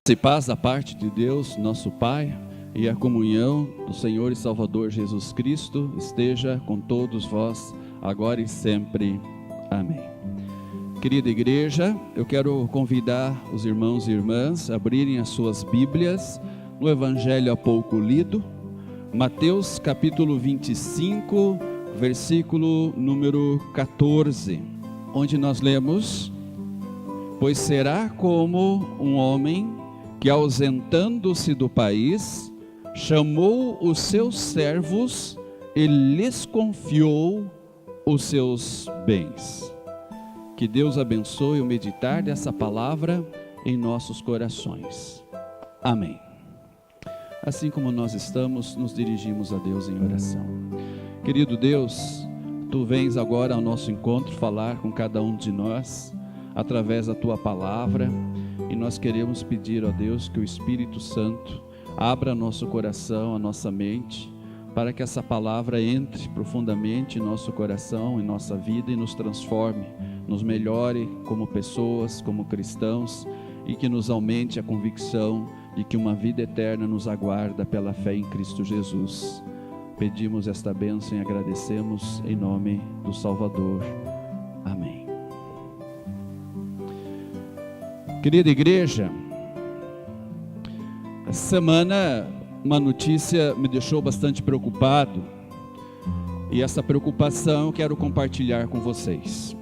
E paz da parte de Deus, nosso Pai, e a comunhão do Senhor e Salvador Jesus Cristo esteja com todos vós, agora e sempre. Amém. Querida igreja, eu quero convidar os irmãos e irmãs a abrirem as suas Bíblias no Evangelho há pouco lido, Mateus capítulo 25, versículo número 14, onde nós lemos: pois será como um homem que, ausentando-se do país, chamou os seus servos e lhes confiou os seus bens. Que Deus abençoe o meditar dessa palavra em nossos corações. Amém. Assim como nós estamos, nos dirigimos a Deus em oração. Querido Deus, Tu vens agora ao nosso encontro falar com cada um de nós, através da Tua palavra, e nós queremos pedir a Deus que o Espírito Santo abra nosso coração, a nossa mente, para que essa palavra entre profundamente em nosso coração, em nossa vida e nos transforme, nos melhore como pessoas, como cristãos, e que nos aumente a convicção de que uma vida eterna nos aguarda pela fé em Cristo Jesus. Pedimos esta bênção e agradecemos em nome do Salvador. Amém. Querida igreja, essa semana uma notícia me deixou bastante preocupado, e essa preocupação eu quero compartilhar com vocês.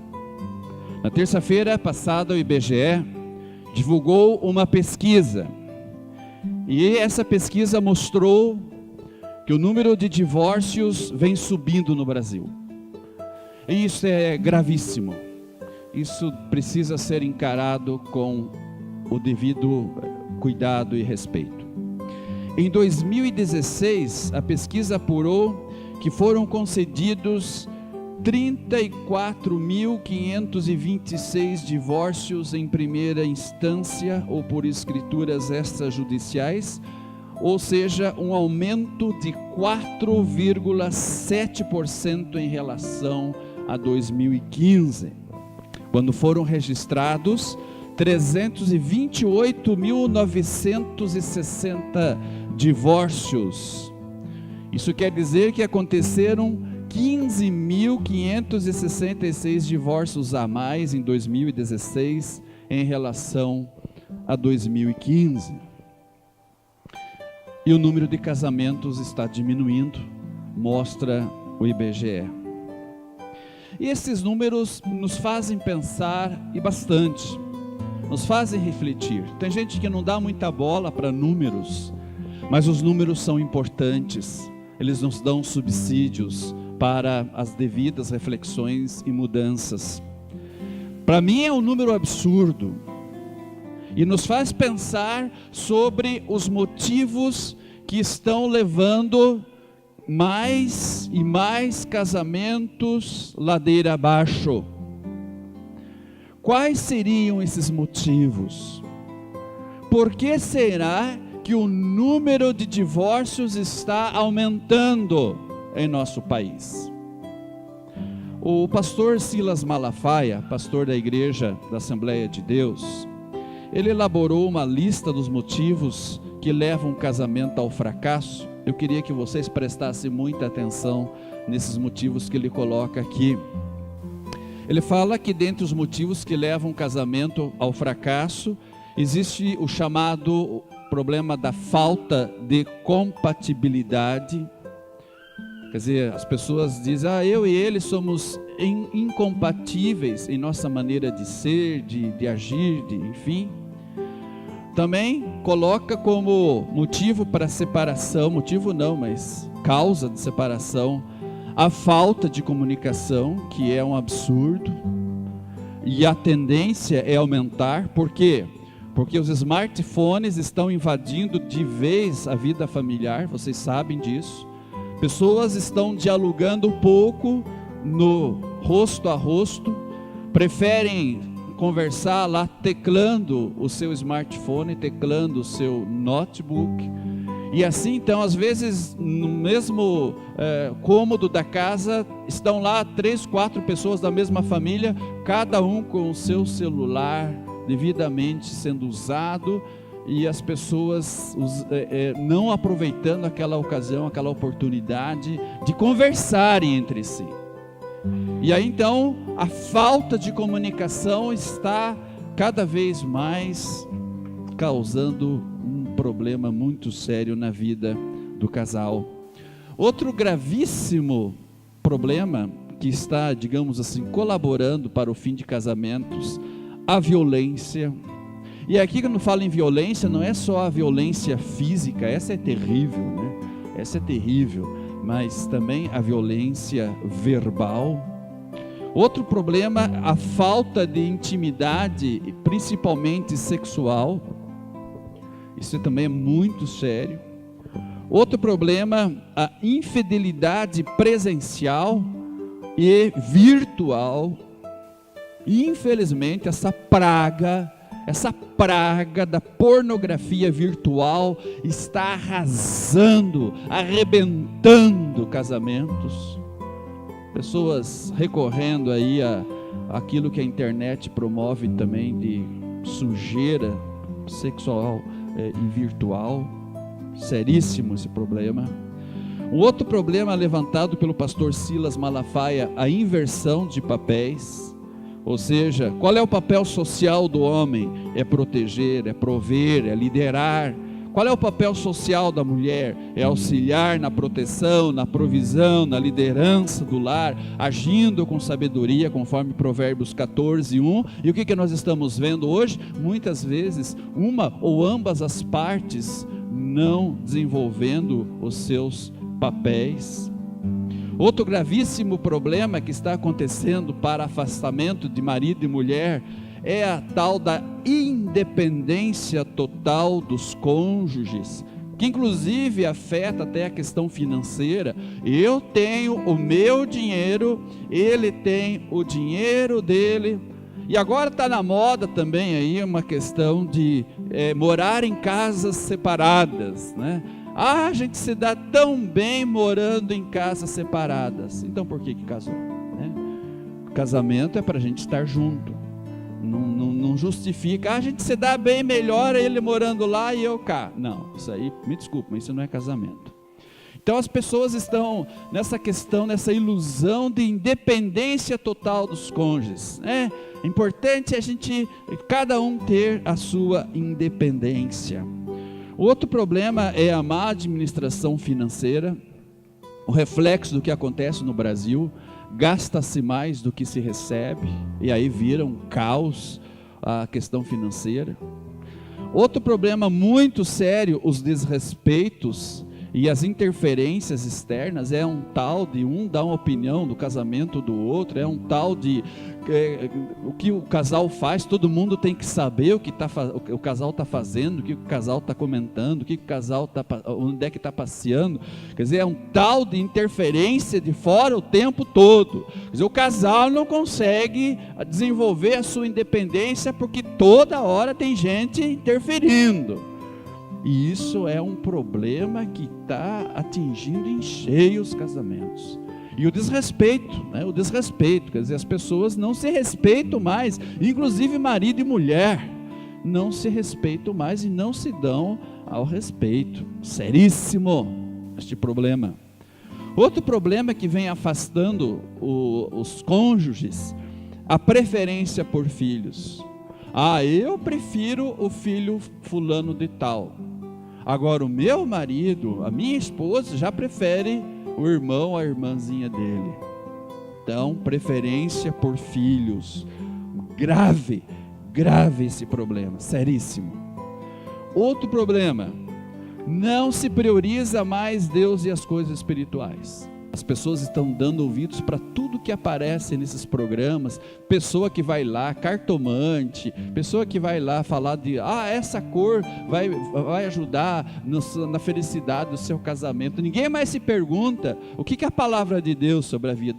Na terça-feira passada, o IBGE divulgou uma pesquisa, e essa pesquisa mostrou que o número de divórcios vem subindo no Brasil, e isso é gravíssimo. Isso precisa ser encarado com o devido cuidado e respeito. Em 2016, a pesquisa apurou que foram concedidos 34.526 divórcios em primeira instância ou por escrituras extrajudiciais, ou seja, um aumento de 4,7% em relação a 2015. Quando foram registrados 328.960 divórcios. Isso quer dizer que aconteceram 15.566 divórcios a mais em 2016 em relação a 2015. E o número de casamentos está diminuindo, mostra o IBGE. E esses números nos fazem pensar, e bastante, nos fazem refletir. Tem gente que não dá muita bola para números, mas os números são importantes, eles nos dão subsídios para as devidas reflexões e mudanças. Para mim é um número absurdo, e nos faz pensar sobre os motivos que estão levando mais e mais casamentos ladeira abaixo. Quais seriam esses motivos? Por que será que o número de divórcios está aumentando em nosso país? O pastor Silas Malafaia, pastor da igreja da Assembleia de Deus, ele elaborou uma lista dos motivos que levam um casamento ao fracasso. Eu queria que vocês prestassem muita atenção nesses motivos que ele coloca aqui. Ele fala que dentre os motivos que levam um casamento ao fracasso, existe o chamado problema da falta de compatibilidade. Quer dizer, as pessoas dizem, eu e ele somos incompatíveis em nossa maneira de ser, de agir, enfim. Também coloca como motivo para separação, motivo não, mas causa de separação, a falta de comunicação, que é um absurdo, e a tendência é aumentar. Por quê? Porque os smartphones estão invadindo de vez a vida familiar, vocês sabem disso. Pessoas estão dialogando pouco no rosto a rosto, preferem conversar lá teclando o seu smartphone, teclando o seu notebook, e assim então às vezes no mesmo cômodo da casa estão lá 3, 4 pessoas da mesma família, cada um com o seu celular devidamente sendo usado, e as pessoas não aproveitando aquela ocasião, aquela oportunidade de conversarem entre si. E aí então a falta de comunicação está cada vez mais causando um problema muito sério na vida do casal. Outro gravíssimo problema que está, digamos assim, colaborando para o fim de casamentos, a violência. E aqui quando falo em violência, não é só a violência física, essa é terrível, né? Essa é terrível, mas também a violência verbal. Outro problema, a falta de intimidade, principalmente sexual. Isso também é muito sério. Outro problema, a infidelidade presencial e virtual. Infelizmente, essa praga da pornografia virtual está arrasando, arrebentando casamentos. Pessoas recorrendo aí aquilo que a internet promove também de sujeira sexual e virtual. Seríssimo esse problema. Um outro problema levantado pelo pastor Silas Malafaia, a inversão de papéis. Ou seja, qual é o papel social do homem? É proteger, é prover, é liderar. Qual é o papel social da mulher? É auxiliar na proteção, na provisão, na liderança do lar, agindo com sabedoria, conforme Provérbios 14:1. E o que nós estamos vendo hoje? Muitas vezes, uma ou ambas as partes não desenvolvendo os seus papéis. Outro gravíssimo problema que está acontecendo para afastamento de marido e mulher é a tal da independência total dos cônjuges, que inclusive afeta até a questão financeira. Eu tenho o meu dinheiro, ele tem o dinheiro dele. E agora está na moda também aí uma questão de morar em casas separadas, né? A gente se dá tão bem morando em casas separadas. Então por que casou? Né? Casamento é para a gente estar junto. Não justifica, a gente se dá bem melhor ele morando lá e eu cá. Não, isso aí, me desculpa, mas isso não é casamento. Então as pessoas estão nessa questão, nessa ilusão de independência total dos cônjuges. É importante a gente, cada um ter a sua independência. Outro problema é a má administração financeira, o reflexo do que acontece no Brasil. Gasta-se mais do que se recebe, e aí vira um caos a questão financeira. Outro problema muito sério, os desrespeitos e as interferências externas. É um tal de um dar uma opinião do casamento do outro, é um tal de o que o casal faz, todo mundo tem que saber o que o casal está fazendo, o que o casal está comentando, o que o casal está, onde é que está passeando. Quer dizer, é um tal de interferência de fora o tempo todo. Quer dizer, o casal não consegue desenvolver a sua independência porque toda hora tem gente interferindo. E isso é um problema que está atingindo em cheio os casamentos. E o desrespeito, né? O desrespeito, quer dizer, as pessoas não se respeitam mais, inclusive marido e mulher, não se respeitam mais e não se dão ao respeito. Seríssimo este problema. Outro problema que vem afastando os cônjuges, a preferência por filhos. Eu prefiro o filho fulano de tal. Agora o meu marido, a minha esposa já prefere o irmão, a irmãzinha dele. Então, preferência por filhos. Grave esse problema, seríssimo. Outro problema, não se prioriza mais Deus e as coisas espirituais. As pessoas estão dando ouvidos para tudo que aparece nesses programas. Pessoa que vai lá, cartomante, pessoa que vai lá falar de essa cor vai ajudar na felicidade do seu casamento. Ninguém mais se pergunta o que a palavra de Deus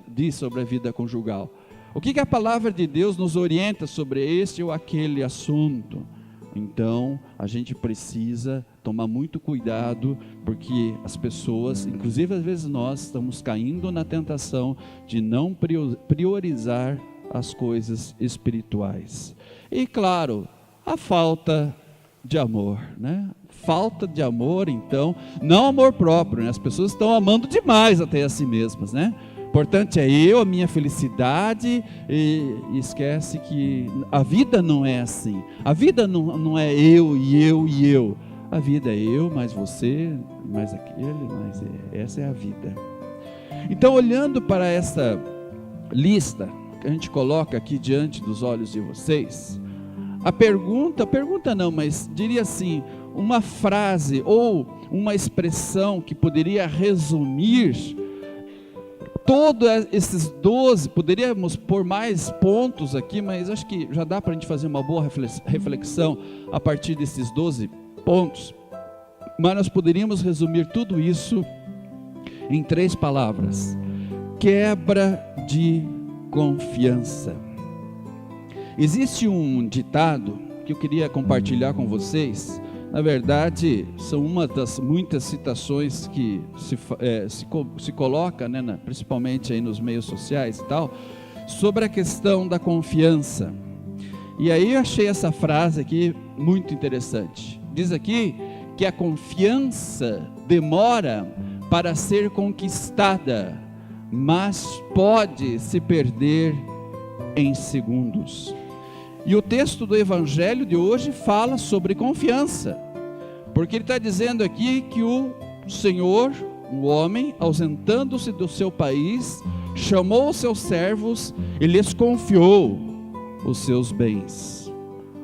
diz sobre a vida conjugal. O que a palavra de Deus nos orienta sobre este ou aquele assunto. Então, a gente precisa tomar muito cuidado, porque as pessoas, inclusive às vezes nós, estamos caindo na tentação de não priorizar as coisas espirituais. E claro, a falta de amor, né? Falta de amor, então, não amor próprio, né? As pessoas estão amando demais até a si mesmas, né? Importante é eu, a minha felicidade, e esquece que a vida não é assim. A vida não é eu e eu e eu. A vida é eu, mais você, mais aquele, mais essa é a vida. Então, olhando para essa lista que a gente coloca aqui diante dos olhos de vocês, a pergunta não, mas diria assim, uma frase ou uma expressão que poderia resumir todos esses 12, poderíamos pôr mais pontos aqui, mas acho que já dá para a gente fazer uma boa reflexão a partir desses 12 pontos. Mas nós poderíamos resumir tudo isso em 3 palavras: quebra de confiança. Existe um ditado que eu queria compartilhar com vocês. Na verdade, são uma das muitas citações que se coloca, né, principalmente aí nos meios sociais e tal, sobre a questão da confiança. E aí eu achei essa frase aqui muito interessante. Diz aqui que a confiança demora para ser conquistada, mas pode se perder em segundos. E o texto do Evangelho de hoje fala sobre confiança, porque ele está dizendo aqui que o Senhor, o homem, ausentando-se do seu país, chamou os seus servos e lhes confiou os seus bens.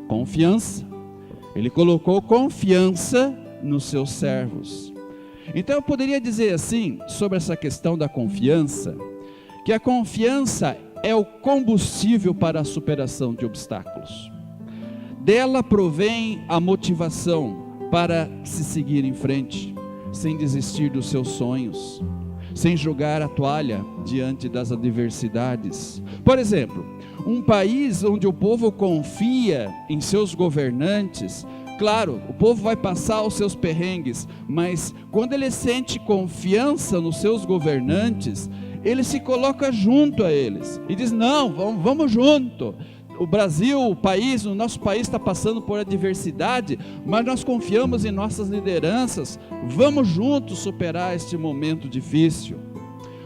Confiança. Ele colocou confiança nos seus servos. Então eu poderia dizer assim, sobre essa questão da confiança, que a confiança é o combustível para a superação de obstáculos. Dela provém a motivação para se seguir em frente, sem desistir dos seus sonhos, sem jogar a toalha diante das adversidades. Por exemplo, um país onde o povo confia em seus governantes, claro, o povo vai passar os seus perrengues, mas quando ele sente confiança nos seus governantes, ele se coloca junto a eles e diz: não, vamos junto. O Brasil, o nosso país está passando por adversidade, mas nós confiamos em nossas lideranças, vamos juntos superar este momento difícil.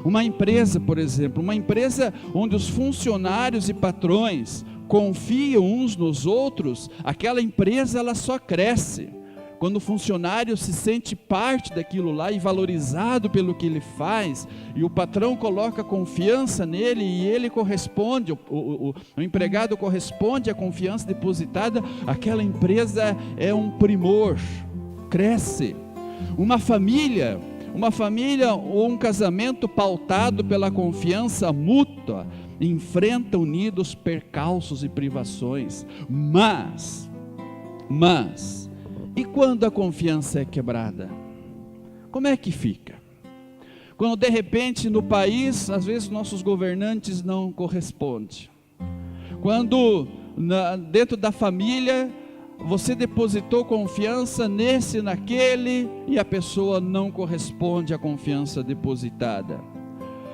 Uma empresa, por exemplo, uma empresa onde os funcionários e patrões confiam uns nos outros, aquela empresa ela só cresce. Quando o funcionário se sente parte daquilo lá e valorizado pelo que ele faz, e o patrão coloca confiança nele e ele corresponde, o empregado corresponde à confiança depositada, aquela empresa é um primor, cresce. Uma família ou um casamento pautado pela confiança mútua, enfrenta unidos percalços e privações, mas, e quando a confiança é quebrada? Como é que fica? Quando de repente no país, às vezes nossos governantes não correspondem. Quando dentro da família, você depositou confiança nesse, naquele, e a pessoa não corresponde à confiança depositada.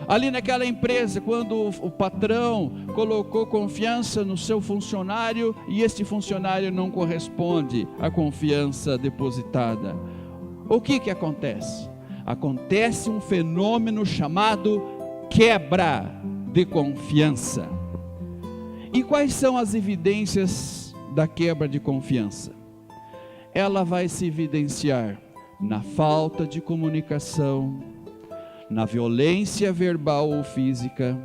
Ali naquela empresa, quando o patrão colocou confiança no seu funcionário e este funcionário não corresponde à confiança depositada, o que acontece? Acontece um fenômeno chamado quebra de confiança. E quais são as evidências da quebra de confiança? Ela vai se evidenciar na falta de comunicação, na violência verbal ou física,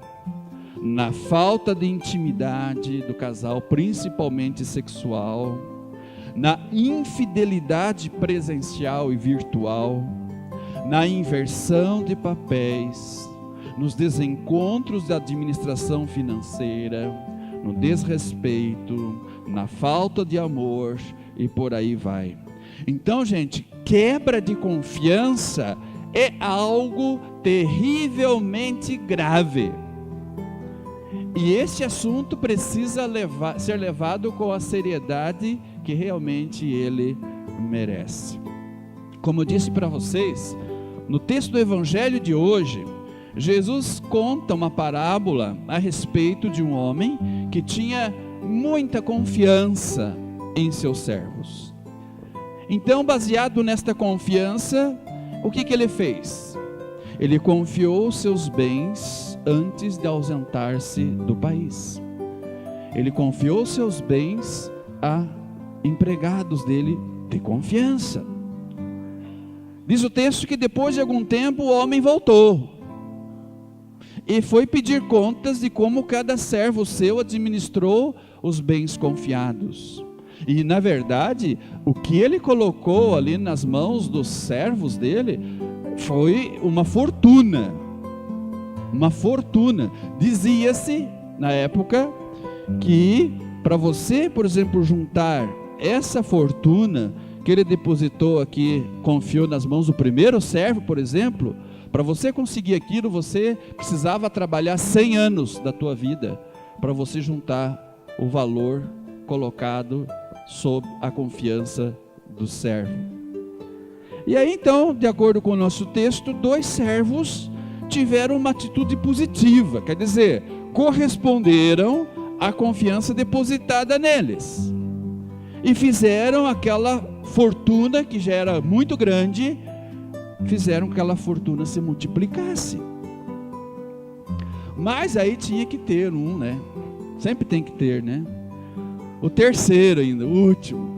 na falta de intimidade do casal, principalmente sexual, na infidelidade presencial e virtual, na inversão de papéis, nos desencontros da administração financeira, no desrespeito, na falta de amor e por aí vai. Então, gente, quebra de confiança é algo terrivelmente grave. E esse assunto precisa ser levado com a seriedade que realmente ele merece. Como eu disse para vocês, no texto do Evangelho de hoje, Jesus conta uma parábola a respeito de um homem que tinha muita confiança em seus servos. Então, baseado nesta confiança, o que ele fez? Ele confiou seus bens antes de ausentar-se do país. Ele confiou seus bens a empregados dele de confiança. Diz o texto que depois de algum tempo o homem voltou e foi pedir contas de como cada servo seu administrou os bens confiados. E na verdade, o que ele colocou ali nas mãos dos servos dele foi uma fortuna. Uma fortuna. Dizia-se na época que para você, por exemplo, juntar essa fortuna que ele depositou aqui, confiou nas mãos do primeiro servo, por exemplo, para você conseguir aquilo, você precisava trabalhar 100 anos da tua vida para você juntar o valor colocado sob a confiança do servo. E aí então, de acordo com o nosso texto, 2 servos tiveram uma atitude positiva, quer dizer, corresponderam à confiança depositada neles e fizeram aquela fortuna que já era muito grande, fizeram que aquela fortuna se multiplicasse. Mas aí tinha que ter um, né? Sempre tem que ter, né? O terceiro ainda, o último.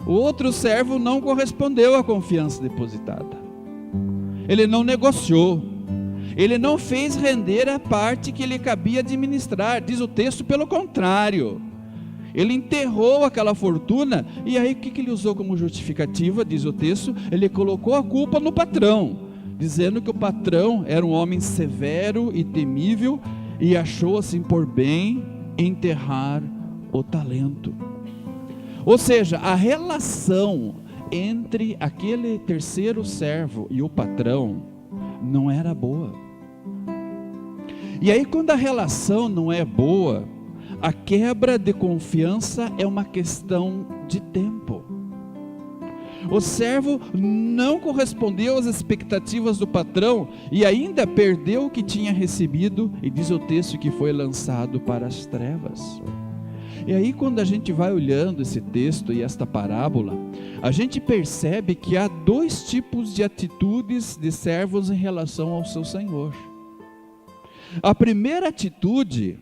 O outro servo não correspondeu à confiança depositada. Ele não negociou. Ele não fez render a parte que lhe cabia administrar. Diz o texto, pelo contrário. Ele enterrou aquela fortuna, e aí o que ele usou como justificativa? Diz o texto, ele colocou a culpa no patrão, dizendo que o patrão era um homem severo e temível, e achou assim por bem enterrar o talento. Ou seja, a relação entre aquele terceiro servo e o patrão não era boa. E aí quando a relação não é boa, a quebra de confiança é uma questão de tempo. O servo não correspondeu às expectativas do patrão e ainda perdeu o que tinha recebido, e diz o texto que foi lançado para as trevas. E aí quando a gente vai olhando esse texto e esta parábola, a gente percebe que há 2 tipos de atitudes de servos em relação ao seu senhor. A primeira atitude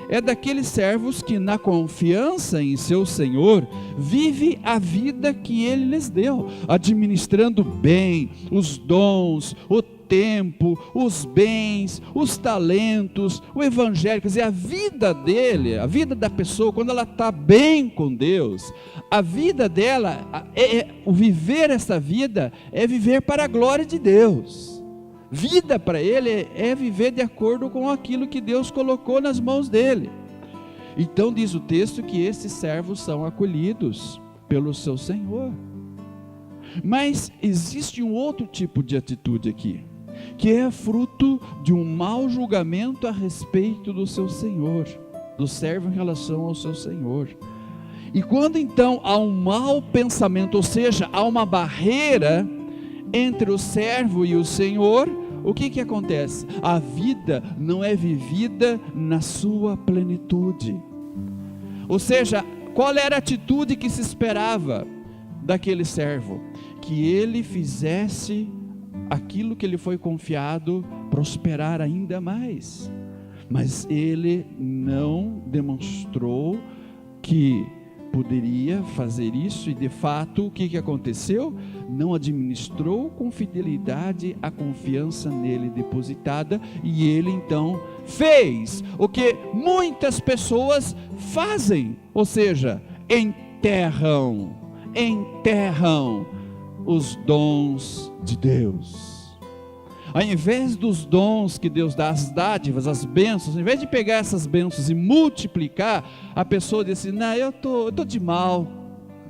é daqueles servos que, na confiança em seu Senhor, vive a vida que Ele lhes deu, administrando bem os dons, o tempo, os bens, os talentos, o evangelho. Quer dizer, a vida dele, a vida da pessoa, quando ela está bem com Deus, a vida dela, o viver essa vida, é viver para a glória de Deus. Vida para ele é viver de acordo com aquilo que Deus colocou nas mãos dele. Então diz o texto que esses servos são acolhidos pelo seu Senhor. Mas existe um outro tipo de atitude aqui, que é fruto de um mau julgamento a respeito do seu Senhor, do servo em relação ao seu Senhor. E quando então há um mau pensamento, ou seja, há uma barreira entre o servo e o Senhor, o que acontece? A vida não é vivida na sua plenitude. Ou seja, qual era a atitude que se esperava daquele servo? Que ele fizesse aquilo que lhe foi confiado prosperar ainda mais. Mas ele não demonstrou que poderia fazer isso, e de fato o que aconteceu? Não administrou com fidelidade a confiança nele depositada, e ele então fez o que muitas pessoas fazem, ou seja, enterram os dons de Deus. Ao invés dos dons que Deus dá, as dádivas, as bênçãos, ao invés de pegar essas bênçãos e multiplicar, a pessoa diz assim: não, eu tô de mal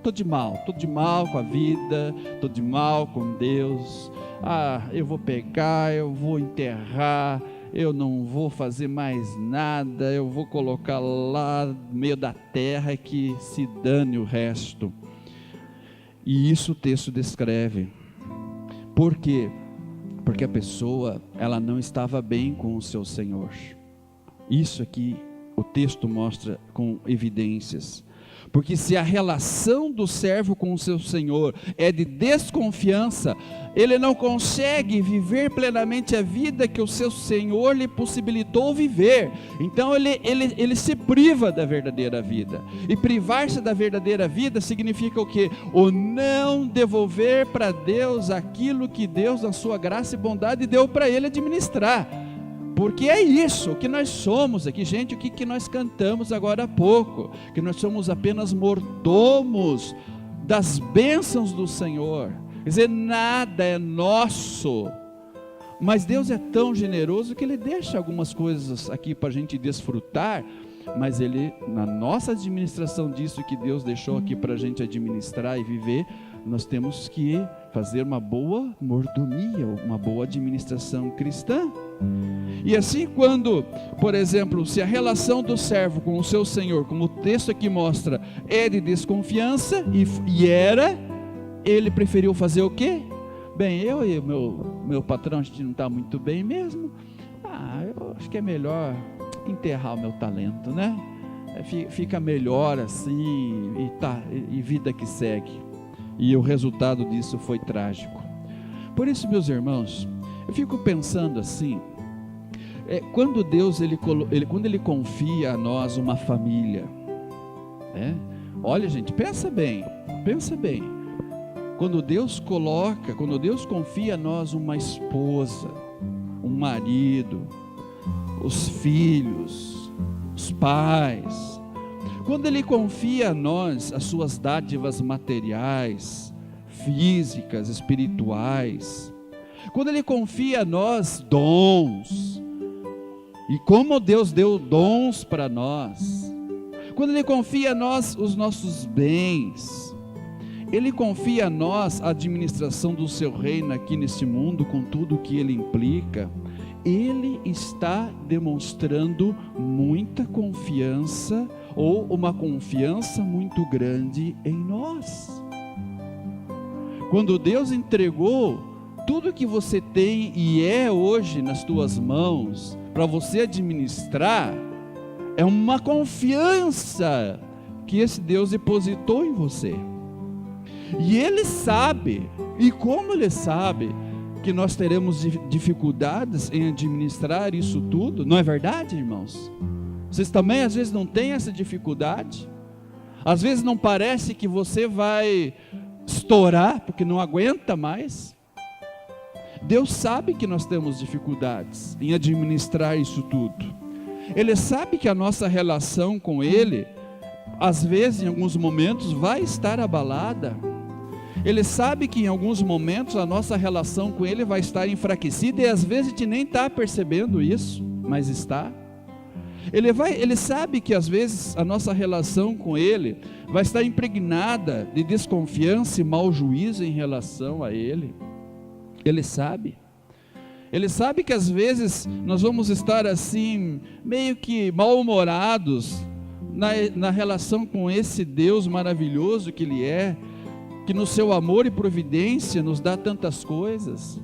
com a vida, estou de mal com Deus, eu vou pegar, eu vou enterrar, eu não vou fazer mais nada, eu vou colocar lá no meio da terra, que se dane o resto. E isso o texto descreve. Por quê? Porque a pessoa, ela não estava bem com o seu Senhor. Isso aqui o texto mostra com evidências. Porque se a relação do servo com o seu senhor é de desconfiança, ele não consegue viver plenamente a vida que o seu senhor lhe possibilitou viver. Então ele se priva da verdadeira vida. E privar-se da verdadeira vida significa o quê? O não devolver para Deus aquilo que Deus, na sua graça e bondade, deu para ele administrar. Porque é isso que nós somos aqui, gente. O que nós cantamos agora há pouco? Que nós somos apenas mordomos das bênçãos do Senhor. Quer dizer, nada é nosso, mas Deus é tão generoso que Ele deixa algumas coisas aqui para a gente desfrutar, mas Ele, na nossa administração disso que Deus deixou aqui para a gente administrar e viver, nós temos que fazer uma boa mordomia, uma boa administração cristã. E assim, quando, por exemplo, se a relação do servo com o seu senhor, como o texto aqui mostra, é de desconfiança, e era, ele preferiu fazer o quê? Bem, eu e meu patrão, a gente não está muito bem mesmo. Eu acho que é melhor enterrar o meu talento, né? Fica melhor assim, e vida que segue. E o resultado disso foi trágico. Por isso, meus irmãos, eu fico pensando assim, quando Deus quando Ele confia a nós uma família, olha, gente, pensa bem. Quando Deus confia a nós uma esposa, um marido, os filhos, os pais, quando Ele confia a nós as suas dádivas materiais, físicas, espirituais, quando Ele confia a nós dons, e como Deus deu dons para nós, quando Ele confia a nós os nossos bens, Ele confia a nós a administração do seu reino aqui nesse mundo, com tudo o que Ele implica, Ele está demonstrando muita confiança, ou uma confiança muito grande em nós. Quando Deus entregou tudo que você tem e é hoje nas tuas mãos, para você administrar, é uma confiança que esse Deus depositou em você. E Ele sabe, e como Ele sabe, que nós teremos dificuldades em administrar isso tudo, não é verdade, irmãos? Vocês também às vezes não têm essa dificuldade? Às vezes não parece que você vai estourar, porque não aguenta mais? Deus sabe que nós temos dificuldades em administrar isso tudo. Ele sabe que a nossa relação com Ele, às vezes, em alguns momentos, vai estar abalada. Ele sabe que em alguns momentos a nossa relação com Ele vai estar enfraquecida, e às vezes a gente nem está percebendo isso, mas está. Ele sabe que às vezes a nossa relação com Ele vai estar impregnada de desconfiança e mau juízo em relação a Ele. Ele sabe que às vezes nós vamos estar assim, meio que mal-humorados na relação com esse Deus maravilhoso que Ele é, que no seu amor e providência nos dá tantas coisas.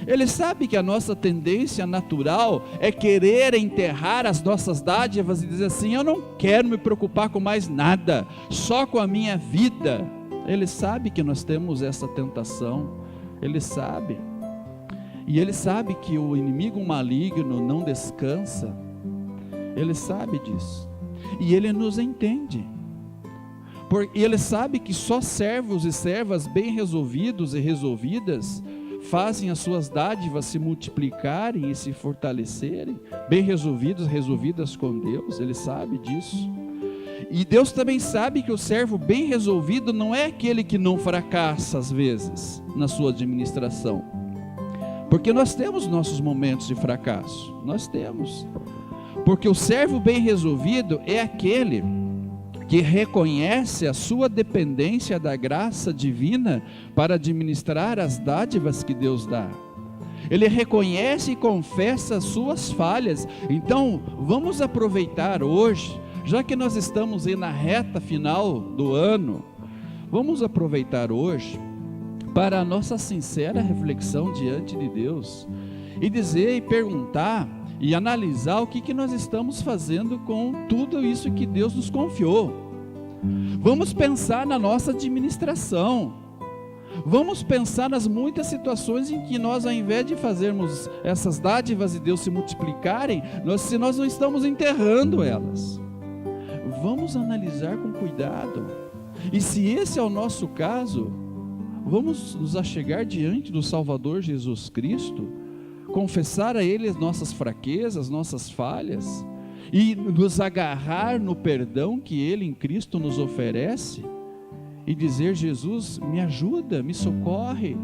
Ele sabe que a nossa tendência natural é querer enterrar as nossas dádivas e dizer assim: eu não quero me preocupar com mais nada, só com a minha vida. Ele sabe que nós temos essa tentação, Ele sabe. E Ele sabe que o inimigo maligno não descansa, Ele sabe disso, e Ele nos entende, porque Ele sabe que só servos e servas bem resolvidos e resolvidas fazem as suas dádivas se multiplicarem e se fortalecerem, bem resolvidos, resolvidas com Deus. Ele sabe disso. E Deus também sabe que o servo bem resolvido não é aquele que não fracassa às vezes na sua administração, porque nós temos nossos momentos de fracasso, nós temos, porque o servo bem resolvido é aquele que reconhece a sua dependência da graça divina para administrar as dádivas que Deus dá. Ele reconhece e confessa as suas falhas. Então, vamos aproveitar hoje, já que nós estamos aí na reta final do ano, vamos aproveitar hoje para a nossa sincera reflexão diante de Deus, e dizer e perguntar e analisar o que nós estamos fazendo com tudo isso que Deus nos confiou. Vamos pensar na nossa administração. Vamos pensar nas muitas situações em que nós, ao invés de fazermos essas dádivas de Deus se multiplicarem, se nós não estamos enterrando elas. Vamos analisar com cuidado. E se esse é o nosso caso, vamos nos achegar diante do Salvador Jesus Cristo, confessar a Ele as nossas fraquezas, nossas falhas, e nos agarrar no perdão que Ele em Cristo nos oferece, e dizer: Jesus, me ajuda, me socorre,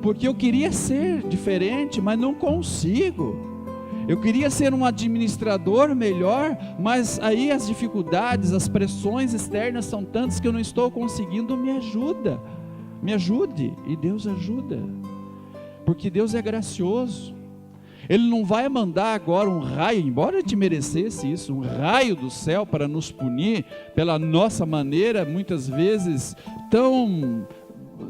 porque eu queria ser diferente, mas não consigo. Eu queria ser um administrador melhor, mas aí as dificuldades, as pressões externas são tantas que eu não estou conseguindo. Me ajuda, me ajude. E Deus ajuda, porque Deus é gracioso. Ele não vai mandar agora um raio, embora te merecesse isso, um raio do céu para nos punir pela nossa maneira, muitas vezes tão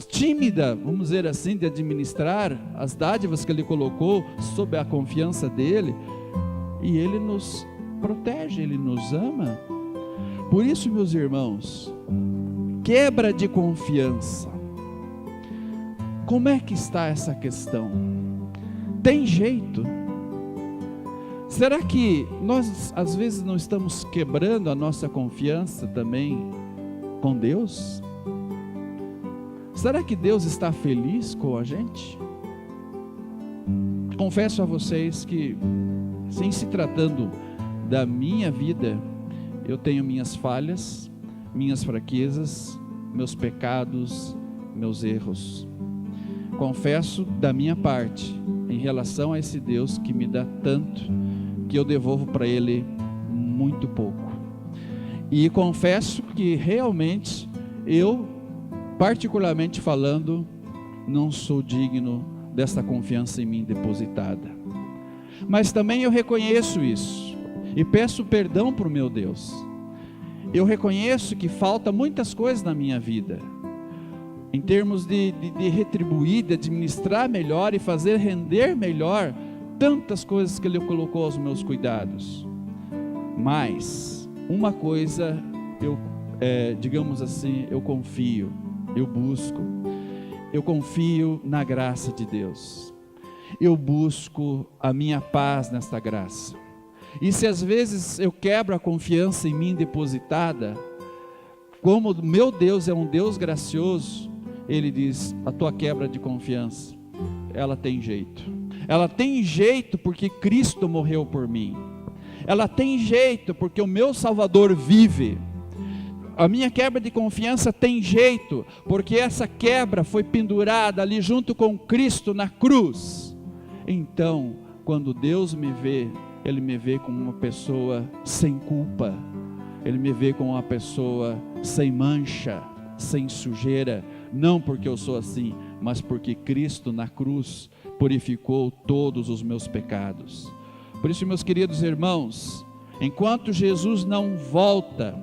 tímida, vamos dizer assim, de administrar as dádivas que Ele colocou sob a confiança dEle. E Ele nos protege, Ele nos ama. Por isso, meus irmãos, quebra de confiança. Como é que está essa questão? Tem jeito? Será que nós às vezes não estamos quebrando a nossa confiança também com Deus? Será que Deus está feliz com a gente? Confesso a vocês que, sem se tratando da minha vida, eu tenho minhas falhas, minhas fraquezas, meus pecados, meus erros. Confesso da minha parte, em relação a esse Deus que me dá tanto, que eu devolvo para Ele muito pouco. E confesso que realmente eu, particularmente falando, não sou digno dessa confiança em mim depositada. Mas também eu reconheço isso e peço perdão para o meu Deus. Eu reconheço que falta muitas coisas na minha vida, em termos de retribuir, de administrar melhor e fazer render melhor tantas coisas que Ele colocou aos meus cuidados. Mas uma coisa digamos assim, eu confio, eu busco, eu confio na graça de Deus, eu busco a minha paz nesta graça. E se às vezes eu quebro a confiança em mim depositada, como meu Deus é um Deus gracioso, Ele diz: a tua quebra de confiança, ela tem jeito. Ela tem jeito porque Cristo morreu por mim. Ela tem jeito porque o meu Salvador vive. A minha quebra de confiança tem jeito porque essa quebra foi pendurada ali junto com Cristo na cruz. Então, quando Deus me vê, Ele me vê como uma pessoa sem culpa. Ele me vê como uma pessoa sem mancha, sem sujeira. Não porque eu sou assim, mas porque Cristo na cruz purificou todos os meus pecados. Por isso, meus queridos irmãos, enquanto Jesus não volta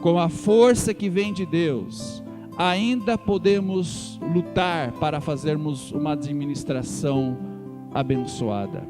com a força que vem de Deus, ainda podemos lutar para fazermos uma administração abençoada.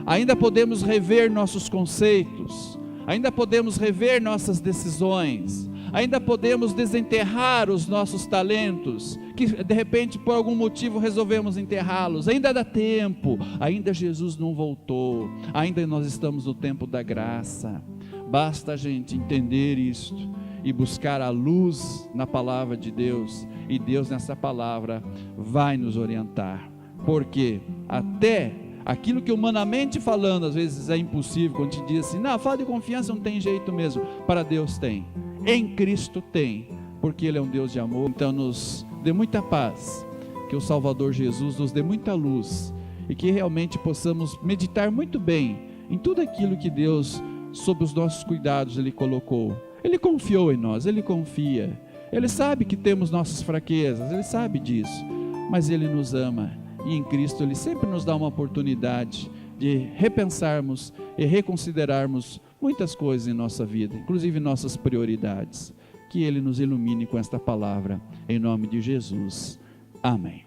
Ainda podemos rever nossos conceitos, ainda podemos rever nossas decisões, ainda podemos desenterrar os nossos talentos, que de repente por algum motivo resolvemos enterrá-los. Ainda dá tempo, ainda Jesus não voltou, ainda nós estamos no tempo da graça. Basta a gente entender isto e buscar a luz na palavra de Deus, e Deus nessa palavra vai nos orientar, porque até aquilo que humanamente falando às vezes é impossível, quando te diz assim: não, fala de confiança, não tem jeito mesmo. Para Deus tem, em Cristo tem, porque Ele é um Deus de amor. Então nos dê muita paz, que o Salvador Jesus nos dê muita luz, e que realmente possamos meditar muito bem em tudo aquilo que Deus, sob os nossos cuidados, Ele colocou. Ele confiou em nós, Ele confia, Ele sabe que temos nossas fraquezas, Ele sabe disso, mas Ele nos ama, e em Cristo Ele sempre nos dá uma oportunidade de repensarmos e reconsiderarmos muitas coisas em nossa vida, inclusive nossas prioridades. Que Ele nos ilumine com esta palavra, em nome de Jesus, amém.